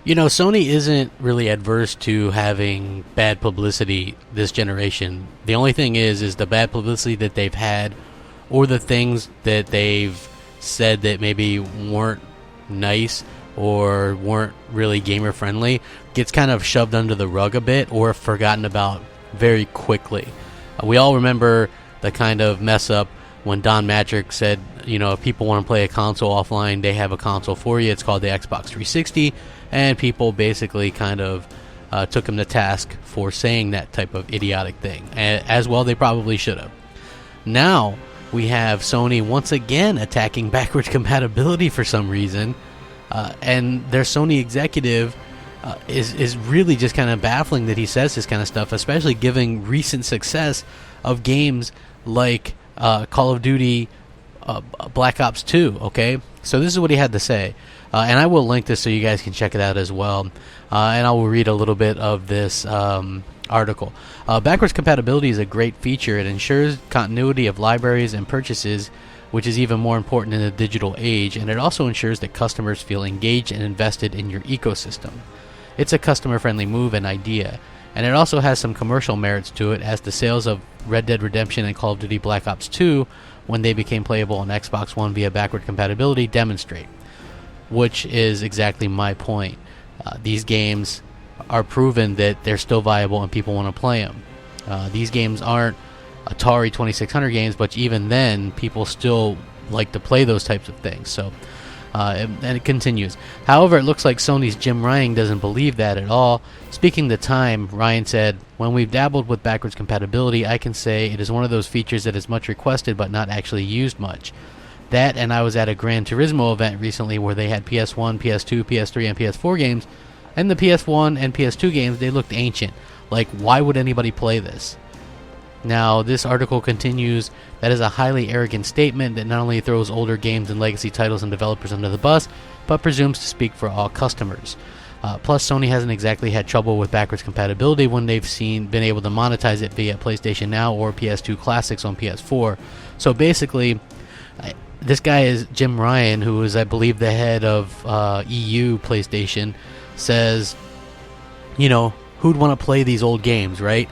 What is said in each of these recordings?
You know, Sony isn't really adverse to having bad publicity this generation. The only thing is the bad publicity that they've had, or the things that they've said that maybe weren't nice or weren't really gamer friendly, gets kind of shoved under the rug a bit or forgotten about very quickly. We all remember the kind of mess up when Don Matrick said, you know, if people want to play a console offline, they have a console for you. It's called the Xbox 360, and people basically kind of took him to task for saying that type of idiotic thing. As well, they probably should have. Now we have Sony once again attacking backwards compatibility for some reason, and their Sony executive is really just kind of baffling that he says this kind of stuff, especially given recent success of games like Call of Duty Black Ops 2, okay? So this is what he had to say. And I will link this so you guys can check it out as well. And I will read a little bit of this article. Backwards compatibility is a great feature. It ensures continuity of libraries and purchases, which is even more important in the digital age. And it also ensures that customers feel engaged and invested in your ecosystem. It's a customer-friendly move and idea. And it also has some commercial merits to it, as the sales of Red Dead Redemption and Call of Duty Black Ops 2, when they became playable on Xbox One via backward compatibility, demonstrate. Which is exactly my point. These games are proven that they're still viable and people want to play them. These games aren't Atari 2600 games, but even then, people still like to play those types of things. So, and it continues. However, it looks like Sony's Jim Ryan doesn't believe that at all. Speaking to Time, Ryan said, "When we've dabbled with backwards compatibility, I can say it is one of those features that is much requested but not actually used much. That, and I was at a Gran Turismo event recently where they had PS1, PS2, PS3, and PS4 games, and the PS1 and PS2 games, they looked ancient. Like, why would anybody play this?" Now, this article continues, "That is a highly arrogant statement that not only throws older games and legacy titles and developers under the bus, but presumes to speak for all customers. Plus, Sony hasn't exactly had trouble with backwards compatibility when they've been able to monetize it via PlayStation Now or PS2 Classics on PS4. So basically, this guy is Jim Ryan, who is, I believe, the head of EU PlayStation, says, you know, who'd want to play these old games, right?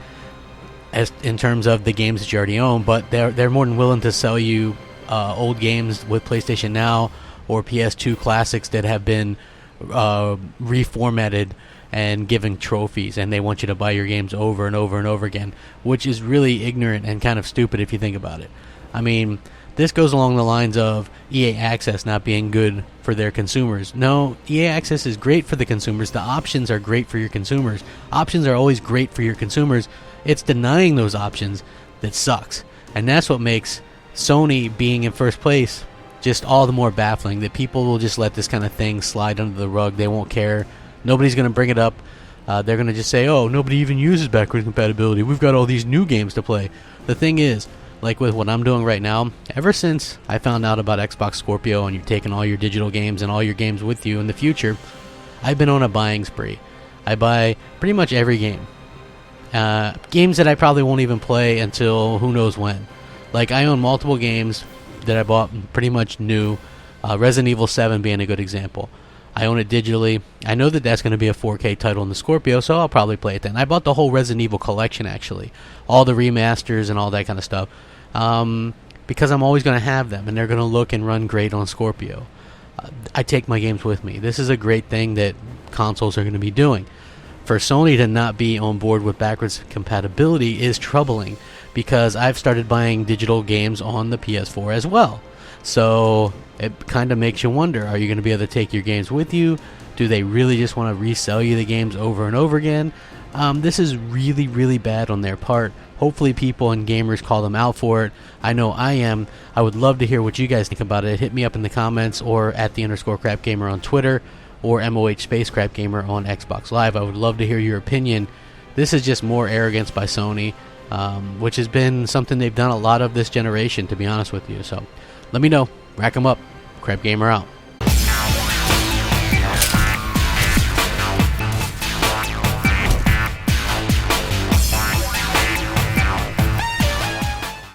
As in terms of the games that you already own, but they're more than willing to sell you old games with PlayStation Now or PS2 Classics that have been reformatted and given trophies, and they want you to buy your games over and over and over again, which is really ignorant and kind of stupid if you think about it. I mean, this goes along the lines of EA Access not being good for their consumers. No, EA Access is great for the consumers. The options are great for your consumers. Options are always great for your consumers. It's denying those options that sucks. And that's what makes Sony being in first place just all the more baffling, that people will just let this kind of thing slide under the rug. They won't care. Nobody's going to bring it up. They're going to just say, oh, nobody even uses backwards compatibility. We've got all these new games to play. The thing is, like with what I'm doing right now, ever since I found out about Xbox Scorpio and you're taking all your digital games and all your games with you in the future, I've been on a buying spree. I buy pretty much every game. Games that I probably won't even play until who knows when. Like, I own multiple games that I bought pretty much new. Resident Evil 7 being a good example. I own it digitally. I know that that's going to be a 4K title in the Scorpio, so I'll probably play it then. I bought the whole Resident Evil collection, actually. All the remasters and all that kind of stuff. Because I'm always going to have them, and they're going to look and run great on Scorpio. I take my games with me. This is a great thing that consoles are going to be doing. For Sony to not be on board with backwards compatibility is troubling, because I've started buying digital games on the PS4 as well. So it kind of makes you wonder, are you going to be able to take your games with you? Do they really just want to resell you the games over and over again? This is really, really bad on their part. Hopefully people and gamers call them out for it. I know I am. I would love to hear what you guys think about it. Hit me up in the comments or at @_Crapgamer on Twitter, or MOH Crapgamer on Xbox Live. I would love to hear your opinion. This is just more arrogance by Sony, which has been something they've done a lot of this generation, to be honest with you. So let me know. Rack 'em up. Crapgamer out.